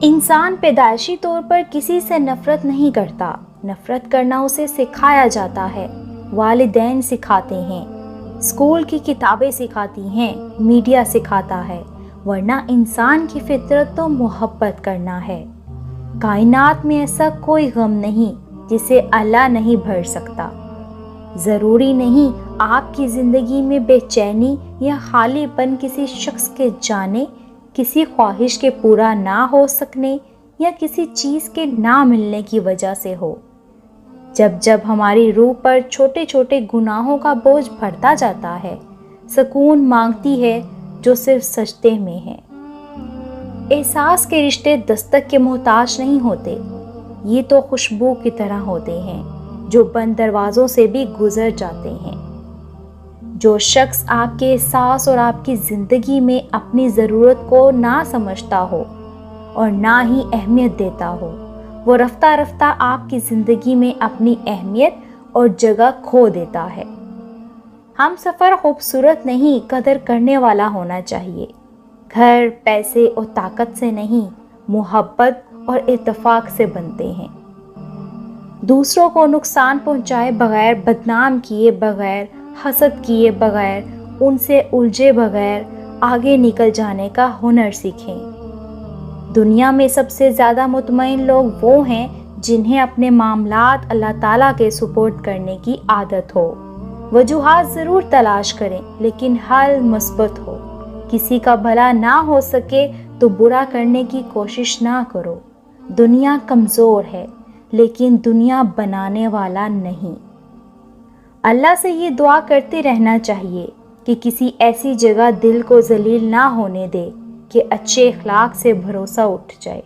انسان پیدائشی طور پر کسی سے نفرت نہیں کرتا، نفرت کرنا اسے سکھایا جاتا ہے۔ والدین سکھاتے ہیں، اسکول کی کتابیں سکھاتی ہیں، میڈیا سکھاتا ہے، ورنہ انسان کی فطرت تو محبت کرنا ہے۔ کائنات میں ایسا کوئی غم نہیں جسے اللہ نہیں بھر سکتا۔ ضروری نہیں آپ کی زندگی میں بے چینی یا خالی پن کسی شخص کے جانے، کسی خواہش کے پورا نہ ہو سکنے یا کسی چیز کے نہ ملنے کی وجہ سے ہو۔ جب جب ہماری روح پر چھوٹے چھوٹے گناہوں کا بوجھ بڑھتا جاتا ہے، سکون مانگتی ہے جو صرف سجدے میں ہے۔ احساس کے رشتے دستک کے محتاج نہیں ہوتے، یہ تو خوشبو کی طرح ہوتے ہیں جو بند دروازوں سے بھی گزر جاتے ہیں۔ جو شخص آپ کے احساس اور آپ کی زندگی میں اپنی ضرورت کو نہ سمجھتا ہو اور نہ ہی اہمیت دیتا ہو، وہ رفتہ رفتہ آپ کی زندگی میں اپنی اہمیت اور جگہ کھو دیتا ہے۔ ہم سفر خوبصورت نہیں، قدر کرنے والا ہونا چاہیے۔ گھر، پیسے اور طاقت سے نہیں، محبت اور اتفاق سے بنتے ہیں۔ دوسروں کو نقصان پہنچائے بغیر، بدنام کیے بغیر، حسد کیے بغیر، ان سے الجھے بغیر آگے نکل جانے کا ہنر سیکھیں۔ دنیا میں سب سے زیادہ مطمئن لوگ وہ ہیں جنہیں اپنے معاملات اللہ تعالیٰ کے سپرد کرنے کی عادت ہو۔ وجوہات ضرور تلاش کریں لیکن حل مثبت ہو۔ کسی کا بھلا نہ ہو سکے تو برا کرنے کی کوشش نہ کرو۔ دنیا کمزور ہے لیکن دنیا بنانے والا نہیں۔ اللہ سے یہ دعا کرتے رہنا چاہیے کہ کسی ایسی جگہ دل کو ذلیل نہ ہونے دے کہ اچھے اخلاق سے بھروسہ اٹھ جائے۔